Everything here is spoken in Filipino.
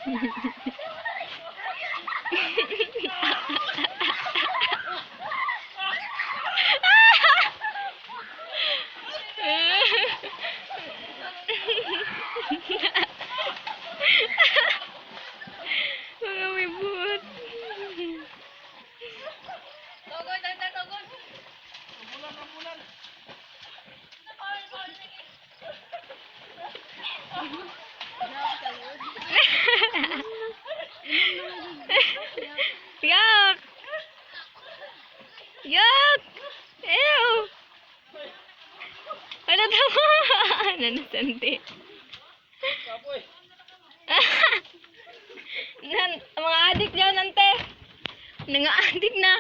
Mga may buhat. Yak! Yak! Ew! Ano tama? Nanasante. Mga adik dyan, ante. Mga adik na.